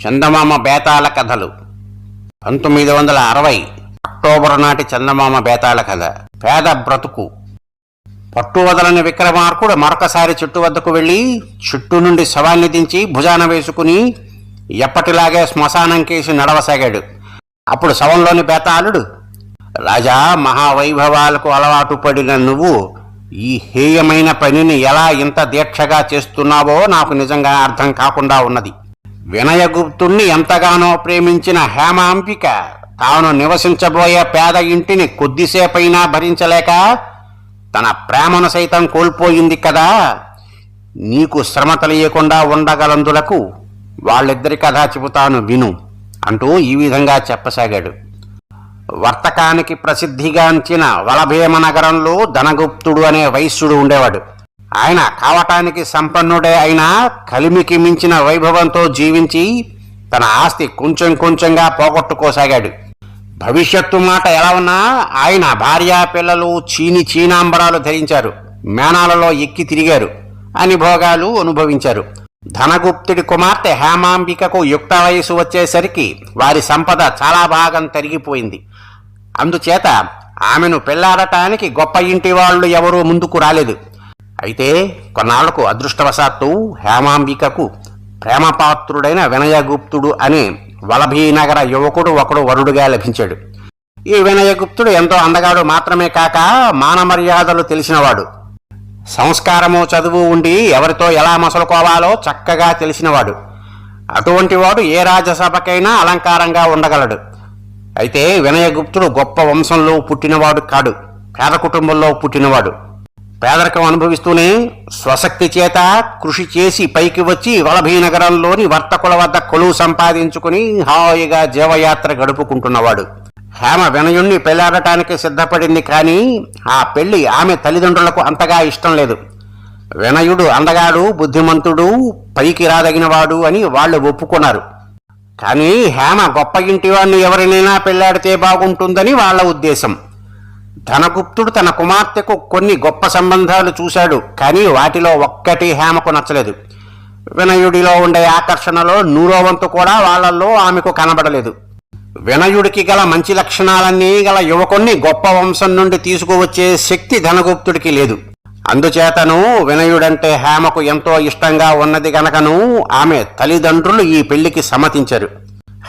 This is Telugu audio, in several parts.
చందమామ బేతాళ కథలు 1960 అక్టోబర్ నాటి చందమామ బేతాళ కథ. పేద బ్రతుకు. పట్టు వదలని విక్రమార్కుడు మరొకసారి చెట్టు వద్దకు వెళ్ళి చెట్టు నుండి శవాన్ని దించి భుజాన వేసుకుని ఎప్పటిలాగే శ్మశానం కేసి నడవసాగాడు. అప్పుడు శవంలోని బేతాళుడు, రాజా, మహావైభవాలకు అలవాటు పడిన నువ్వు ఈ హేయమైన పనిని ఎలా ఇంత దీక్షగా చేస్తున్నావో నాకు నిజంగా అర్థం కాకుండా ఉన్నది. వినయగుప్తుణ్ణి ఎంతగానో ప్రేమించిన హేమాంబిక తాను నివసించబోయే పేద ఇంటిని కొద్దిసేపైనా భరించలేక తన ప్రేమను సైతం కోల్పోయింది కదా. నీకు శ్రమ తెలియకుండా ఉండగలందులకు వాళ్ళిద్దరి కథ చెబుతాను విను అంటూ ఈ విధంగా చెప్పసాగాడు. వర్తకానికి ప్రసిద్ధిగాంచిన వలభీమ నగరంలో ధనగుప్తుడు అనే వైశ్యుడు ఉండేవాడు. ఆయన కావటానికి సంపన్నుడే అయినా కలిమికి మించిన వైభవంతో జీవించి తన ఆస్తి కొంచెం కొంచెంగా పోగొట్టుకోసాగాడు. భవిష్యత్తు మాట ఎలా ఉన్నా ఆయన భార్యా పిల్లలు చీనాంబరాలు ధరించారు, మేనాలలో ఎక్కి తిరిగారు, అని భోగాలు అనుభవించారు. ధనగుప్తుడి కుమార్తె హేమాంబికకు యుక్త వయసు వచ్చేసరికి వారి సంపద చాలా భాగం తరిగిపోయింది. అందుచేత ఆమెను పెళ్లాడటానికి గొప్ప ఇంటి వాళ్ళు ఎవరూ ముందుకు రాలేదు. అయితే కొన్నాళ్లకు అదృష్టవశాత్తు హేమాంబికకు ప్రేమపాత్రుడైన వినయగుప్తుడు అనే వలభీనగర యువకుడు ఒకడు వరుడుగా లభించాడు. ఈ వినయగుప్తుడు ఎంతో అందగాడు మాత్రమే కాక మానమర్యాదలు తెలిసినవాడు. సంస్కారము చదువు ఉండి ఎవరితో ఎలా మసలుకోవాలో చక్కగా తెలిసినవాడు. అటువంటి వాడు ఏ రాజసభకైనా అలంకారంగా ఉండగలడు. అయితే వినయగుప్తుడు గొప్ప వంశంలో పుట్టినవాడు కాడు, పేద కుటుంబంలో పుట్టినవాడు. పేదరికం అనుభవిస్తూనే స్వశక్తి చేత కృషి చేసి పైకి వచ్చి వలభీనగరంలోని వర్తకుల వద్ద కొలువు సంపాదించుకుని హాయిగా జీవయాత్ర గడుపుకుంటున్నవాడు. హేమ వినయుణ్ణి పెళ్లాడటానికి సిద్ధపడింది, కానీ ఆ పెళ్లి ఆమె తల్లిదండ్రులకు అంతగా ఇష్టం లేదు. వినయుడు అందగాడు, బుద్ధిమంతుడు, పైకి రాదగినవాడు అని వాళ్ళు ఒప్పుకున్నారు. కానీ హేమ గొప్ప ఇంటివాడిని ఎవరినైనా పెళ్లాడితే బాగుంటుందని వాళ్ళ ఉద్దేశం. ధనగుప్తుడు తన కుమార్తెకు కొన్ని గొప్ప సంబంధాలు చూశాడు, కానీ వాటిలో ఒక్కటి హేమకు నచ్చలేదు. వినయుడిలో ఉండే ఆకర్షణలో 100వ వంతు కూడా వాళ్లలో ఆమెకు కనబడలేదు. వినయుడికి గల మంచి లక్షణాలన్నీ గల యువకుణ్ణి గొప్ప వంశం నుండి తీసుకువచ్చే శక్తి ధనగుప్తుడికి లేదు. అందుచేతను వినయుడంటే హేమకు ఎంతో ఇష్టంగా ఉన్నది గనకను ఆమె తల్లిదండ్రులు ఈ పెళ్లికి సమ్మతించారు.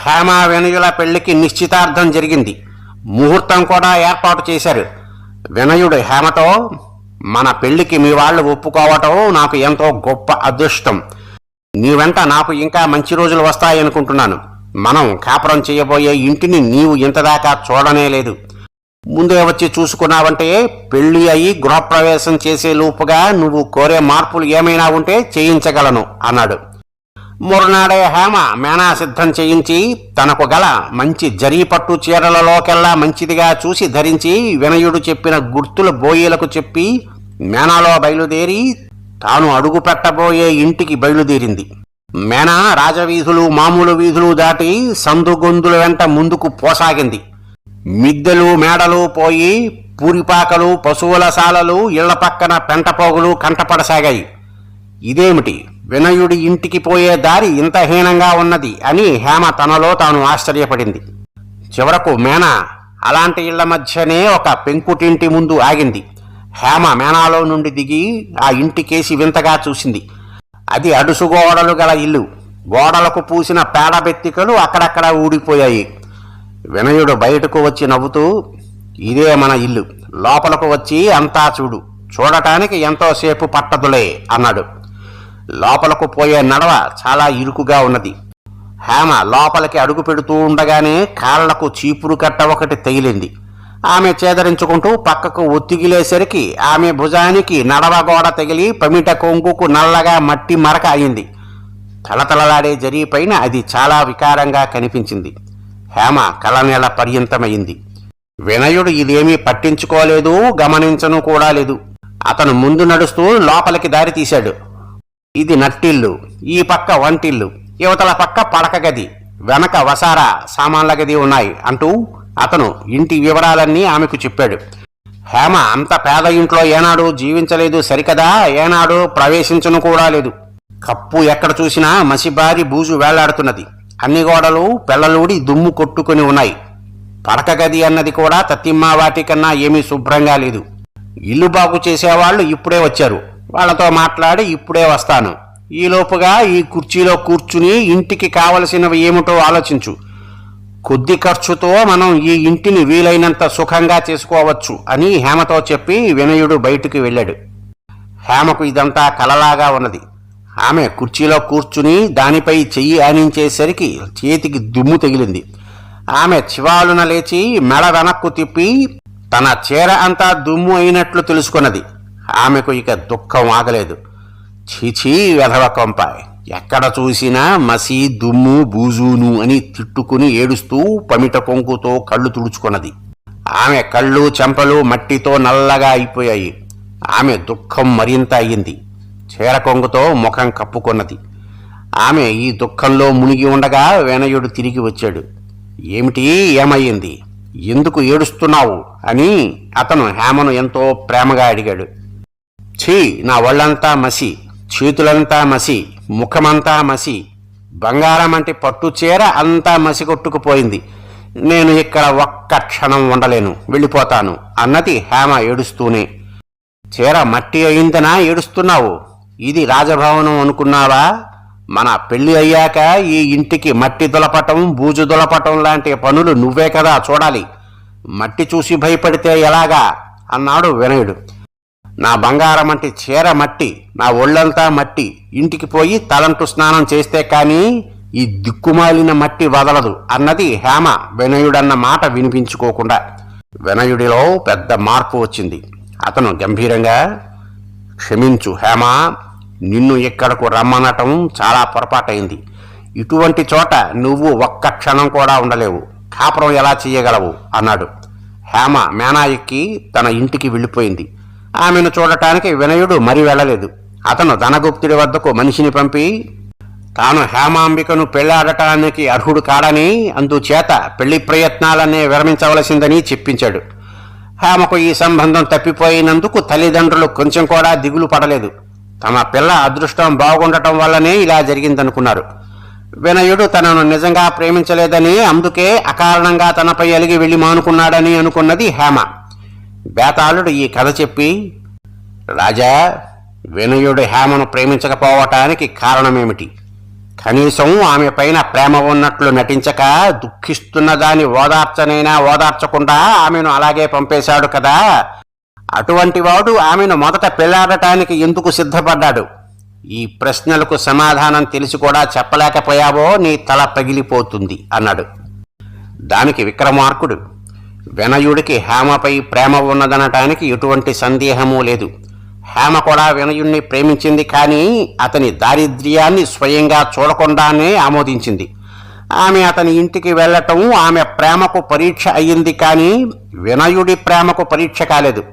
హేమ వినయుల పెళ్లికి నిశ్చితార్థం జరిగింది. ముహూర్తం కూడా ఏర్పాటు చేశారు. వినయుడు హేమతో, మన పెళ్లికి మీ వాళ్ళు ఒప్పుకోవటం నాకు ఎంతో గొప్ప అదృష్టం. నీ వెంట నాకు ఇంకా మంచి రోజులు వస్తాయనుకుంటున్నాను. మనం కాపురం చేయబోయే ఇంటిని నీవు ఇంతదాకా చూడనే లేదు. ముందే వచ్చి చూసుకున్నావంటే పెళ్లి అయి గృహప్రవేశం చేసే లోపుగా నువ్వు కోరే మార్పులు ఏమైనా ఉంటే చేయించగలను అన్నాడు. మరునాడే హేమ మేనా సిద్ధం చేయించి తనకు గల మంచి జరీపట్టు చీరలలోకెల్లా మంచిదిగా చూసి ధరించి వినయుడు చెప్పిన గుర్తుల బోయేలకు చెప్పి మేనాలో బయలుదేరి తాను అడుగు పెట్టబోయే ఇంటికి బయలుదేరింది. మేనా రాజవీధులు, మామూలు వీధులు దాటి సందుగొందుల వెంట ముందుకు పోసాగింది. మిద్దెలు మేడలు పోయి పూరిపాకలు, పశువుల శాలలు, ఇళ్ల పక్కన పెంటపోగులు కంటపడసాగాయి. ఇదేమిటి, వినయుడి ఇంటికి పోయే దారి ఇంత హీనంగా ఉన్నది అని హేమ తనలో తాను ఆశ్చర్యపడింది. చివరకు మేనా అలాంటి ఇళ్ల మధ్యనే ఒక పెంకుటింటి ముందు ఆగింది. హేమ మేనాలో నుండి దిగి ఆ ఇంటికేసి వింతగా చూసింది. అది అడుసుగోడలు గల ఇల్లు. గోడలకు పూసిన పేడబెత్తికలు అక్కడక్కడ ఊడిపోయాయి. వినయుడు బయటకు వచ్చి నవ్వుతూ, ఇదే మన ఇల్లు, లోపలకు వచ్చి అంతా చూడు, చూడటానికి ఎంతోసేపు పట్టదులే అన్నాడు. లోపలకు పోయే నడవ చాలా ఇరుకుగా ఉన్నది. హేమ లోపలికి అడుగు పెడుతూ ఉండగానే కాళ్లకు చీపురు కట్ట ఒకటి తగిలింది. ఆమె చేదరించుకుంటూ పక్కకు ఒత్తిగిలేసరికి ఆమె భుజానికి నడవ గోడ తగిలి పమిట కొంగుకు నల్లగా మట్టి మరక అయింది. తలతలలాడే జరీపైన అది చాలా వికారంగా కనిపించింది. హేమ కలనెల పర్యంతమైంది. వినయుడు ఇదేమీ పట్టించుకోలేదు, గమనించను కూడా లేదు. అతను ముందు నడుస్తూ లోపలికి దారి తీశాడు. ఇది నట్టిల్లు, ఈ పక్క వంటిల్లు, యువతల పక్క పడక గది, వెనక వసారా సామాన్ల గది ఉన్నాయి అంటూ అతను ఇంటి వివరాలన్నీ ఆమెకు చెప్పాడు. హేమ అంత పేద ఇంట్లో ఏనాడు జీవించలేదు సరికదా, ఏనాడు ప్రవేశించను కూడా లేదు. కప్పు ఎక్కడ చూసినా మసిబారి బూజు వేలాడుతున్నది. అన్ని గోడలు పెళ్లలూడి దుమ్ము కొట్టుకుని ఉన్నాయి. పడక గది అన్నది కూడా తత్తిమ్మా వాటికన్నా ఏమీ శుభ్రంగా లేదు. ఇల్లు బాగు చేసేవాళ్లు ఇప్పుడే వచ్చారు. వాళ్లతో మాట్లాడి ఇప్పుడే వస్తాను. ఈలోపుగా ఈ కుర్చీలో కూర్చుని ఇంటికి కావలసినవి ఏమిటో ఆలోచించు. కొద్ది ఖర్చుతో మనం ఈ ఇంటిని వీలైనంత సుఖంగా చేసుకోవచ్చు అని హేమతో చెప్పి వినయుడు బయటికి వెళ్ళాడు. హేమకు ఇదంతా కలలాగా ఉన్నది. ఆమె కుర్చీలో కూర్చుని దానిపై చెయ్యి ఆనించేసరికి చేతికి దుమ్ము తగిలింది. ఆమె చివాలున లేచి మెడ వెనక్కు తిప్పి తన చీర అంతా దుమ్ము అయినట్లు తెలుసుకున్నది. ఆమెకు ఇక దుఃఖం ఆగలేదు. చీచీ వెధవ కొంపాయ్, ఎక్కడ చూసినా మసి దుమ్ము బూజును అని తిట్టుకుని ఏడుస్తూ పమిట కొంకుతో కళ్ళు తుడుచుకున్నది. ఆమె కళ్ళు చెంపలు మట్టితో నల్లగా అయిపోయాయి. ఆమె దుఃఖం మరింత అయ్యింది. చీర కొంగుతో ముఖం కప్పుకున్నది. ఆమె ఈ దుఃఖంలో మునిగి ఉండగా వినయుడు తిరిగి వచ్చాడు. ఏమిటి, ఏమయ్యింది, ఎందుకు ఏడుస్తున్నావు అని అతను హేమను ఎంతో ప్రేమగా అడిగాడు. ఛీ, నా ఒళ్ళంతా మసి, చేతులంతా మసి, ముఖమంతా మసి, బంగారం అంటే పట్టు చీర అంతా మసి కొట్టుకుపోయింది. నేను ఇక్కడ ఒక్క క్షణం ఉండలేను, వెళ్ళిపోతాను అన్నది హేమ ఏడుస్తూనే. చీర మట్టి అయిందనా ఏడుస్తున్నావు? ఇది రాజభవనం అనుకున్నావా? మన పెళ్లి అయ్యాక ఈ ఇంటికి మట్టి దులపటం బూజు దులపటం లాంటి పనులు నువ్వే కదా చూడాలి. మట్టి చూసి భయపడితే ఎలాగా అన్నాడు వినయుడు. నా బంగారం అంటే చీర మట్టి, నా ఒళ్ళంతా మట్టి, ఇంటికి పోయి తలంటు స్నానం చేస్తే కానీ ఈ దిక్కుమాలిన మట్టి వదలదు అన్నది హేమ వినయుడన్న మాట వినిపించుకోకుండా. వినయుడిలో పెద్ద మార్పు వచ్చింది. అతను గంభీరంగా, క్షమించు హేమ, నిన్ను ఇక్కడకు రమ్మనటం చాలా పొరపాటైంది. ఇటువంటి చోట నువ్వు ఒక్క క్షణం కూడా ఉండలేవు. కాపురం ఎలా చెయ్యగలవు అన్నాడు. హేమ మేనా ఎక్కి తన ఇంటికి వెళ్ళిపోయింది. ఆమెను చూడటానికి వినయుడు మరి వెళ్ళలేదు. అతను ధనగుప్తుడి వద్దకు మనిషిని పంపి తాను హేమాంబికను పెళ్లాడటానికి అర్హుడు కాడని, అందుచేత పెళ్లి ప్రయత్నాలనే విరమించవలసిందని చెప్పించాడు. హేమకు ఈ సంబంధం తప్పిపోయినందుకు తల్లిదండ్రులు కొంచెం కూడా దిగులు పడలేదు. తమ పిల్ల అదృష్టం బాగుండటం వల్లనే ఇలా జరిగిందనుకున్నారు. వినయుడు తనను నిజంగా ప్రేమించలేదని, అందుకే అకారణంగా తనపై అలిగి వెళ్లి మానుకున్నాడని అనుకున్నది హేమ. బేతాళుడు ఈ కథ చెప్పి, రాజా, వినయుడు హేమను ప్రేమించకపోవటానికి కారణమేమిటి? కనీసం ఆమె పైన ప్రేమ ఉన్నట్లు నటించక దుఃఖిస్తున్న దాన్ని ఓదార్చనైనా ఓదార్చకుండా ఆమెను అలాగే పంపేశాడు కదా. అటువంటి వాడు ఆమెను మొదట పెళ్లాడటానికి ఎందుకు సిద్ధపడ్డాడు? ఈ ప్రశ్నలకు సమాధానం తెలిసి కూడా చెప్పలేకపోయావో నీ తల పగిలిపోతుంది అన్నాడు. దానికి విక్రమార్కుడు, వినయుడికి హేమపై ప్రేమ ఉన్నదనటానికి ఎటువంటి సందేహమూ లేదు. హేమ కూడా వినయుణ్ణి ప్రేమించింది, కానీ అతని దారిద్ర్యాన్ని స్వయంగా చూడకుండానే ఆమోదించింది. ఆమె అతని ఇంటికి వెళ్లటం ఆమె ప్రేమకు పరీక్ష అయ్యింది, కానీ వినయుడి ప్రేమకు పరీక్ష కాలేదు.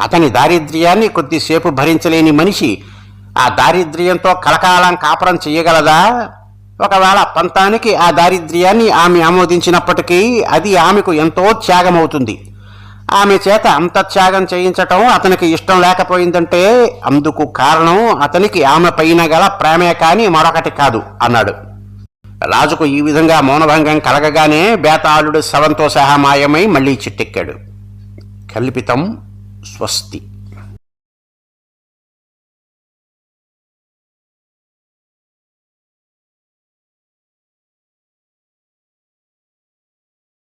అతని దారిద్ర్యాన్ని కొద్దిసేపు భరించలేని మనిషి ఆ దారిద్ర్యంతో కలకాలం కాపురం చెయ్యగలదా? ఒకవేళ పంతానికి ఆ దారిద్ర్యాన్ని ఆమె ఆమోదించినప్పటికీ అది ఆమెకు ఎంతో త్యాగమవుతుంది. ఆమె చేత అంత త్యాగం చేయించటం అతనికి ఇష్టం లేకపోయిందంటే అందుకు కారణం అతనికి ఆమె పైన గల ప్రేమే కాని మరొకటి కాదు అన్నాడు. రాజుకు ఈ విధంగా మౌనభంగం కలగగానే బేతాళుడు శవంతో సహా మాయమై మళ్లీ చిట్టెక్కాడు. కల్పితం. స్వస్తి.